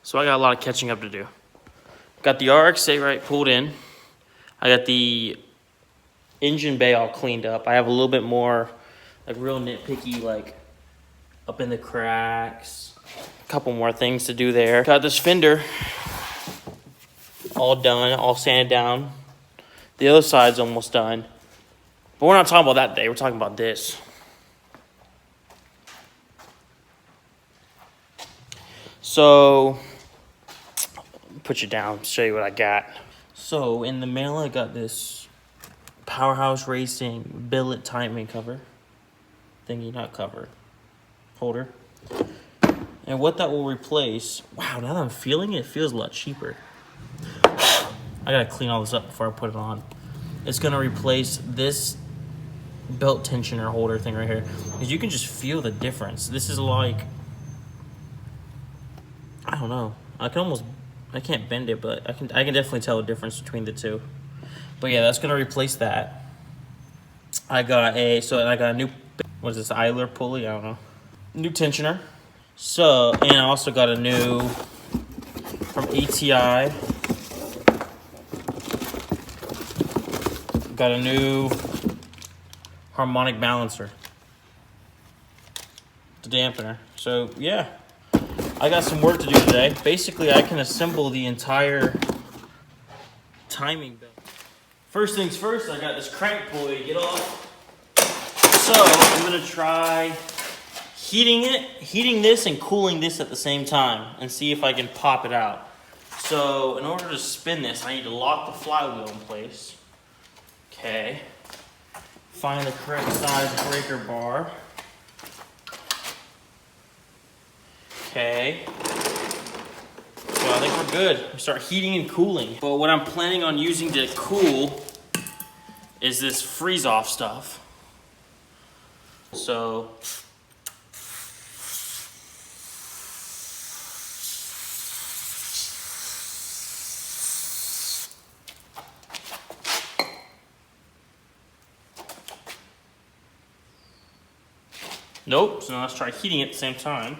So I got a lot of catching up to do. Got the RX8 right pulled in. I got the engine bay all cleaned up. I have a little bit more like real nitpicky, like up in the cracks. A couple more things to do there. Got this fender all done, all sanded down. The other side's almost done. But we're not talking about that day, we're talking about this. So, put you down, show you what I got. So, in the mail I got this Powerhouse Racing billet timing cover. Thingy, not cover. Holder. And what that will replace, wow, now that I'm feeling it, it feels a lot cheaper. I gotta clean all this up before I put it on. It's gonna replace this belt tensioner holder thing right here. Because you can just feel the difference. This is like, I don't know. I can't bend it, but I can definitely tell the difference between the two. But yeah, that's gonna replace that. I got a new, what is this, idler pulley? I don't know. New tensioner. So, and I also got a new, from ATI, got a new harmonic balancer. The dampener. So yeah, I got some work to do today. Basically, I can assemble the entire timing belt. First things first, I got this crank pulley to get off. So I'm gonna try heating this and cooling this at the same time and see if I can pop it out. So in order to spin this, I need to lock the flywheel in place. Okay. Find the correct size breaker bar. Okay. So I think we're good. We start heating and cooling. But what I'm planning on using to cool is this freeze-off stuff. So nope, so now let's try heating it at the same time.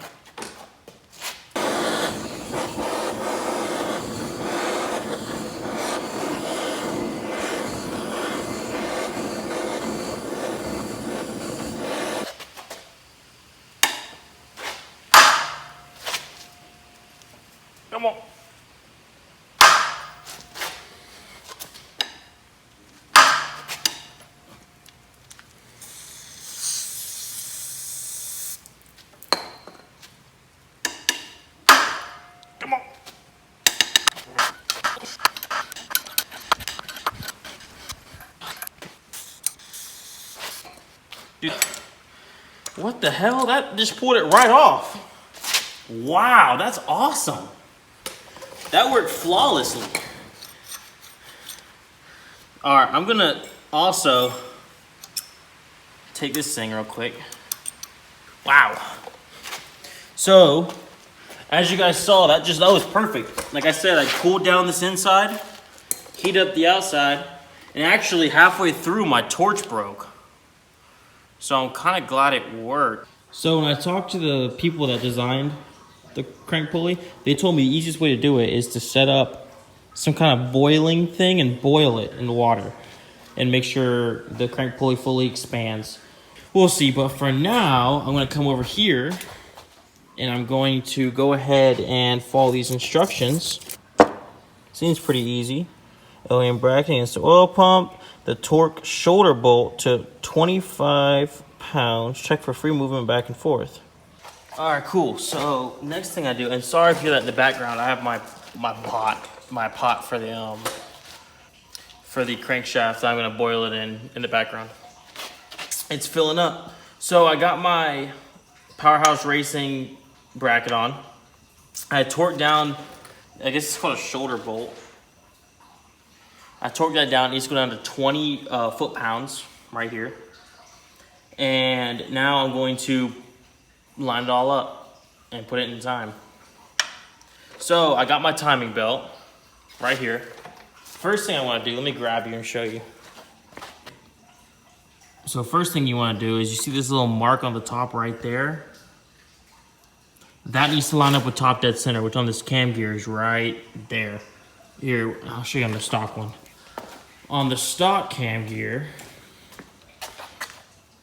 Come on. Come on. Dude, what the hell? That just pulled it right off. Wow, that's awesome. That worked flawlessly. All right, I'm gonna also take this thing real quick. Wow. So, as you guys saw, that was perfect. Like I said, I cooled down this inside, heated up the outside, and actually halfway through my torch broke. So I'm kind of glad it worked. So when I talked to the people that designed the crank pulley, they told me the easiest way to do it is to set up some kind of boiling thing and boil it in the water and make sure the crank pulley fully expands. We'll see, but for now, I'm gonna come over here and I'm going to go ahead and follow these instructions. Seems pretty easy. OEM bracketing is the oil pump, the torque shoulder bolt to 25 pounds. Check for free movement back and forth. All right, cool. So next thing I do, and sorry if you hear that in the background, I have my pot for the crankshaft. I'm gonna boil it in the background. It's filling up. So I got my Powerhouse Racing bracket on. I torqued down, I guess it's called a shoulder bolt. I torqued that down. It needs to go down to 20 foot-pounds right here. And now I'm going to line it all up and put it in time. So I got my timing belt right here. First thing I want to do, let me grab you and show you. So first thing you want to do is you see this little mark on the top right there. that needs to line up with top dead center, which on this cam gear is right there. Here, I'll show you on the stock one. On the stock cam gear,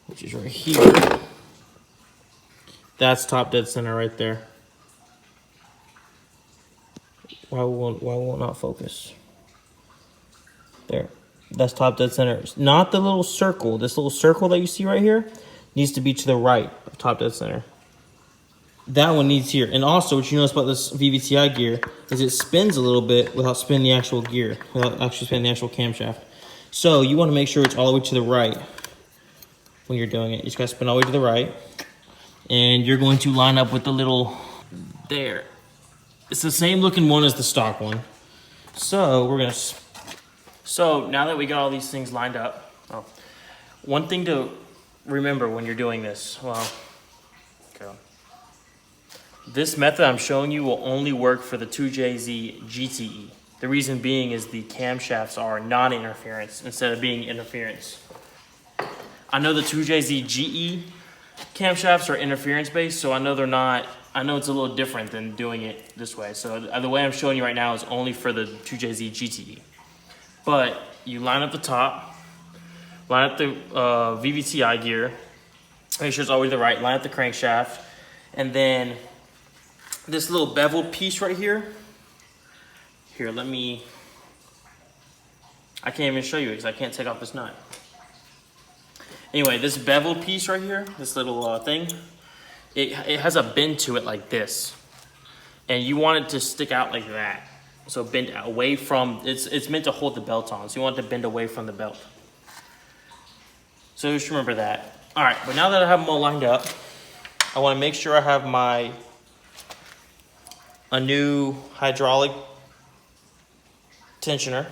which is right here, that's top dead center right there. Why will it not focus? There. That's top dead center. Not the little circle. This little circle that you see right here needs to be to the right of top dead center. That one needs here. And also, what you notice about this VVTi gear is it spins a little bit without spinning the actual gear, without actually spinning the actual camshaft. So you want to make sure it's all the way to the right when you're doing it. You just got to spin all the way to the right. And you're going to line up with the little, there. It's the same looking one as the stock one. So we're going to, so now that we got all these things lined up, one thing to remember when you're doing this, well, okay. This method I'm showing you will only work for the 2JZ-GTE. The reason being is the camshafts are non-interference instead of being interference. I know the 2JZ-GE camshafts are interference based, so I know they're not, I know it's a little different than doing it this way. So the way I'm showing you right now is only for the 2JZ-GTE. But you line up the top, line up the VVTi gear, make sure it's always the right, line up the crankshaft, and then this little beveled piece right here, let me, I can't even show you because I can't take off this nut. Anyway, this beveled piece right here, this little thing, it has a bend to it like this. And you want it to stick out like that. So bend away from, it's meant to hold the belt on. So you want it to bend away from the belt. So just remember that. All right, but now that I have them all lined up, I want to make sure I have a new hydraulic tensioner.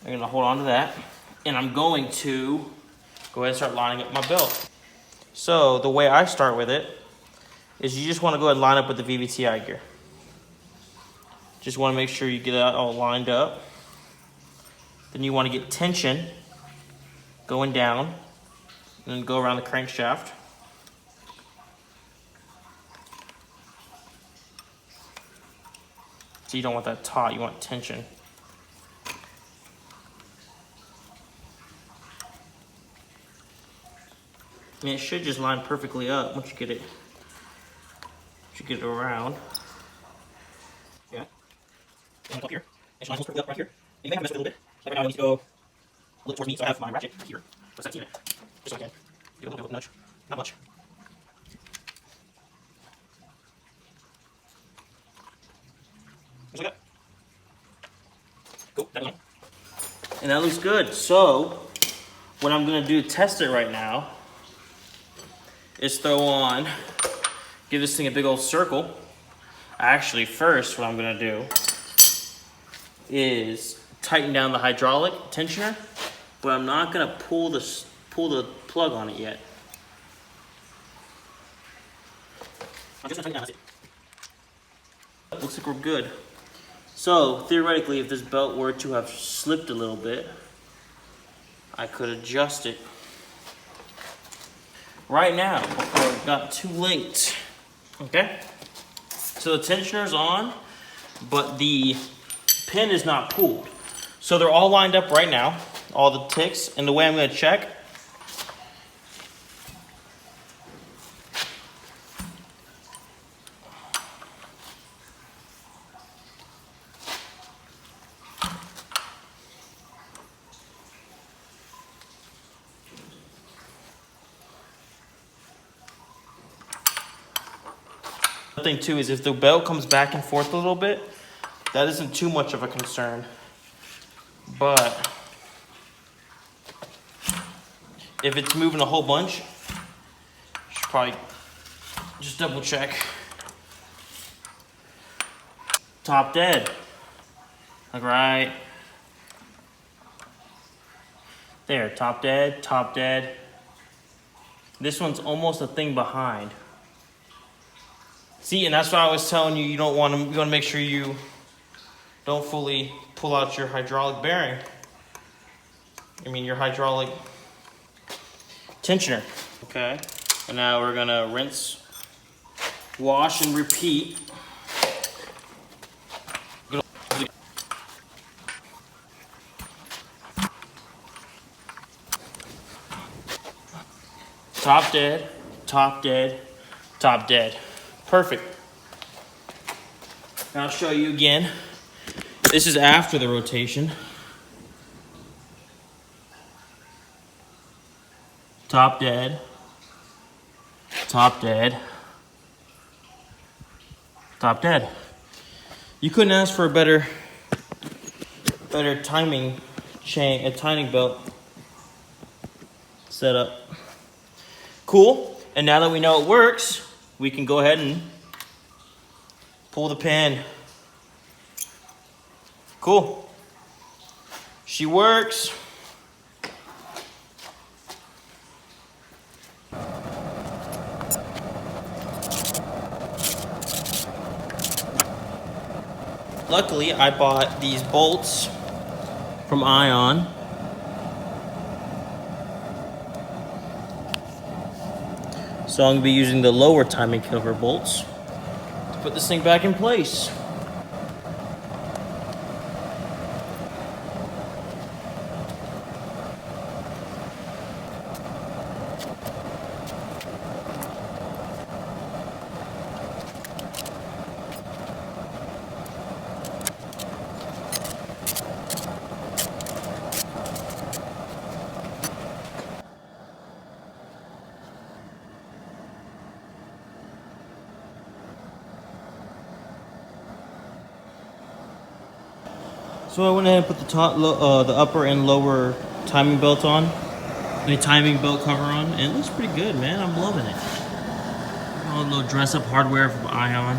I'm gonna hold on to that. And I'm going to go ahead and start lining up my belt. So the way I start with it is you just want to go ahead and line up with the VVTi gear. Just want to make sure you get that all lined up. Then you want to get tension going down and then go around the crankshaft. So you don't want that taut, you want tension. I mean, it should just line perfectly up once you get it around. Yeah. And up here. It should line perfectly up right here. And you may have to mess with it a little bit. Like right now, I need to go a little towards me, so I have my ratchet here. So that's it. Just so I can do a little bit of a nudge. Not much. Just like that. Cool. That one. And that looks good. So, what I'm going to do to test it right now is give this thing a big old circle. Actually, first what I'm gonna do is tighten down the hydraulic tensioner, but I'm not gonna pull the plug on it yet. I'm just gonna tighten down, that's it. Looks like we're good. So theoretically, if this belt were to have slipped a little bit, I could adjust it right now before it got too late. Okay? So the tensioner's on, but the pin is not pulled. So they're all lined up right now, all the ticks, and the way I'm gonna check, the thing too is if the belt comes back and forth a little bit, that isn't too much of a concern. But if it's moving a whole bunch, you should probably just double check. Top dead. Like right there, top dead, top dead. This one's almost a thing behind. See, and that's why I was telling you, you want to make sure you don't fully pull out your hydraulic bearing. I mean your hydraulic tensioner. Okay, and now we're gonna rinse Wash and repeat. Top dead, top dead, top dead. Perfect. Now I'll show you again. This is after the rotation. Top dead, top dead, top dead. You couldn't ask for a better timing chain, a timing belt setup. Cool. And now that we know it works, we can go ahead and pull the pin. Cool. She works. Luckily, I bought these bolts from Ion. So I'm gonna be using the lower timing cover bolts to put this thing back in place. So I went ahead and put the upper and lower timing belt on, the timing belt cover on, and it looks pretty good, man. I'm loving it. A little dress-up hardware from Ion.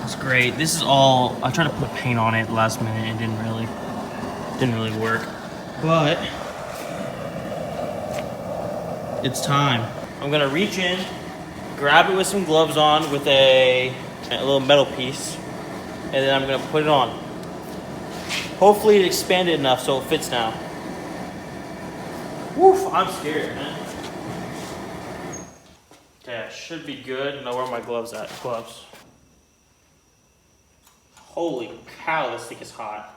It's great. This is all. I tried to put paint on it last minute and didn't really work. But it's time. I'm gonna reach in, grab it with some gloves on with a little metal piece. And then I'm gonna put it on. Hopefully it expanded enough so it fits now. Woof, I'm scared, man. Okay, I should be good. And where are my gloves at? Gloves. Holy cow, this thing is hot.